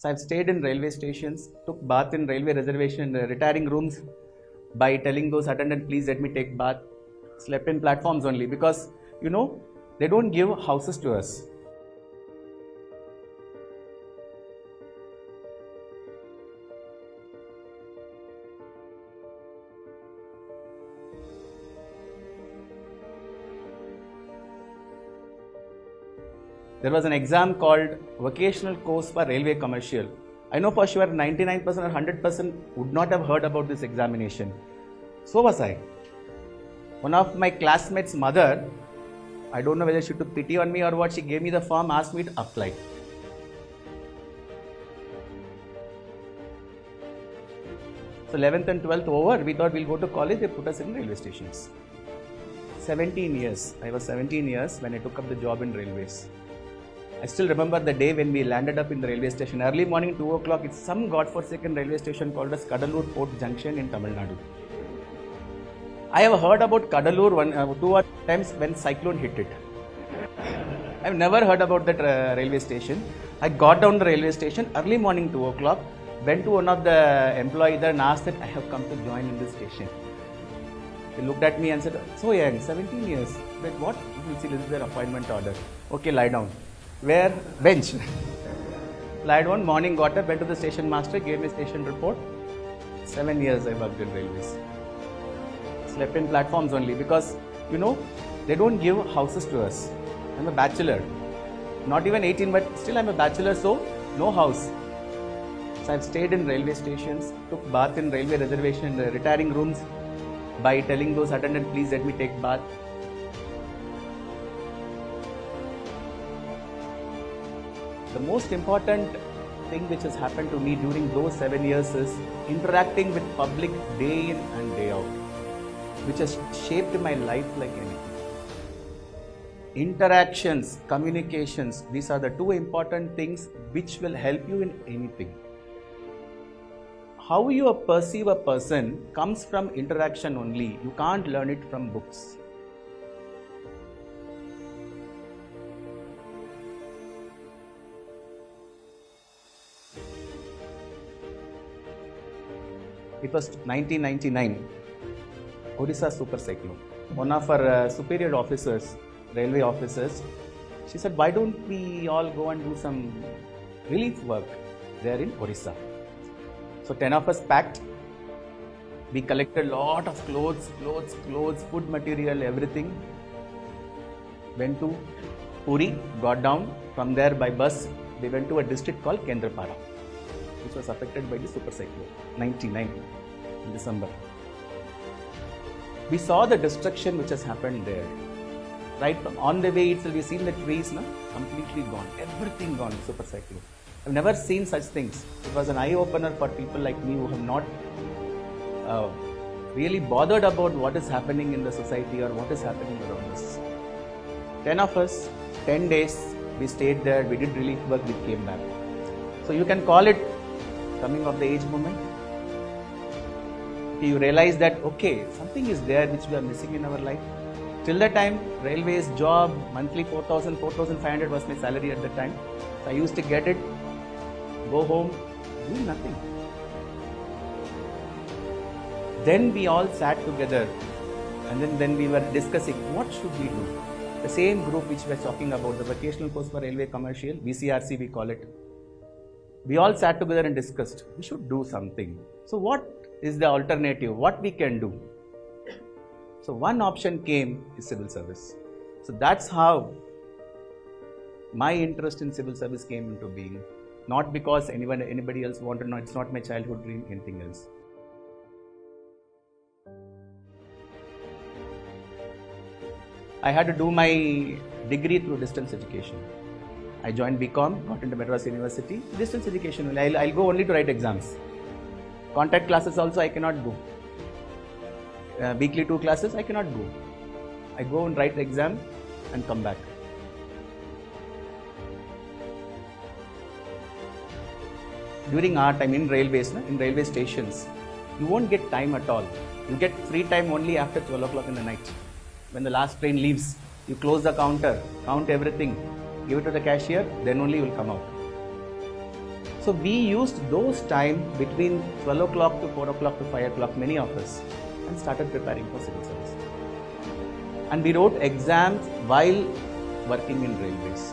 So I've stayed in railway stations, took bath in railway reservation, retiring rooms by telling those attendant, please let me take bath. Slept in platforms only because, they don't give houses to us. There was an exam called Vocational Course for Railway Commercial. I know for sure 99% or 100% would not have heard about this examination. So was I. One of my classmates' mother, I don't know whether she took pity on me or what, she gave me the form, asked me to apply. So 11th and 12th over, we thought we'll go to college, they put us in railway stations. 17 years. I was 17 years when I took up the job in railways. I still remember the day when we landed up in the railway station. Early morning, 2 o'clock, it's some godforsaken railway station called as Kadalur Port Junction in Tamil Nadu. I have heard about Kadalur two times when cyclone hit it. I've never heard about that railway station. I got down the railway station, early morning, 2 o'clock, went to one of the employees there and asked that I have come to join in this station. He looked at me and said, so young, 17 years. But what? We'll see, this is their appointment order. Okay, lie down. Where? Bench. Lied down, morning got up, went to the station master, gave me station report. 7 years I worked in railways. Slept in platforms only because, they don't give houses to us. I'm a bachelor. Not even 18, but still I'm a bachelor, so no house. So I've stayed in railway stations, took bath in railway reservation, retiring rooms by telling those attendant, please let me take bath. The most important thing which has happened to me during those 7 years is interacting with public day in and day out, which has shaped my life like anything. Interactions, communications, these are the two important things which will help you in anything. How you perceive a person comes from interaction only. You can't learn it from books. It was 1999, Odisha super cyclone. One of our superior officers, railway officers, she said, why don't we all go and do some relief work there in Odisha? So 10 of us packed. We collected a lot of clothes, food material, everything. Went to Puri, got down. From there by bus, we went to a district called Kendrapara, which was affected by the super cyclone, 99 in December. We saw the destruction which has happened there. Right from on the way itself, we've seen the trees completely gone, everything gone, super cyclone. I've never seen such things. It was an eye-opener for people like me who have not really bothered about what is happening in the society or what is happening around us. 10 of us, 10 days, we stayed there, we did relief work, we came back. So you can call it coming of the age moment. You realize that, okay, something is there which we are missing in our life. Till that time, railways job, monthly 4,000, 4,500 was my salary at the time. So I used to get it, go home, do nothing. Then we all sat together and then we were discussing what should we do. The same group which we were talking about, the Vocational Course for Railway Commercial, VCRC we call it. We all sat together and discussed, we should do something. So what is the alternative? What we can do? So one option came is civil service. So that's how my interest in civil service came into being. Not because anybody else wanted, no, it's not my childhood dream, anything else. I had to do my degree through distance education. I joined BCom, got into Madras University. Distance education, I'll go only to write exams. Contact classes also I cannot go. Weekly 2 classes I cannot go. I go and write the exam and come back. During our time in railways, in railway stations, you won't get time at all. You get free time only after 12 o'clock in the night. When the last train leaves, you close the counter, count everything, give it to the cashier, then only you will come out. So we used those time between 12 o'clock to 4 o'clock to 5 o'clock, many of us, and started preparing for civil service. And we wrote exams while working in railways.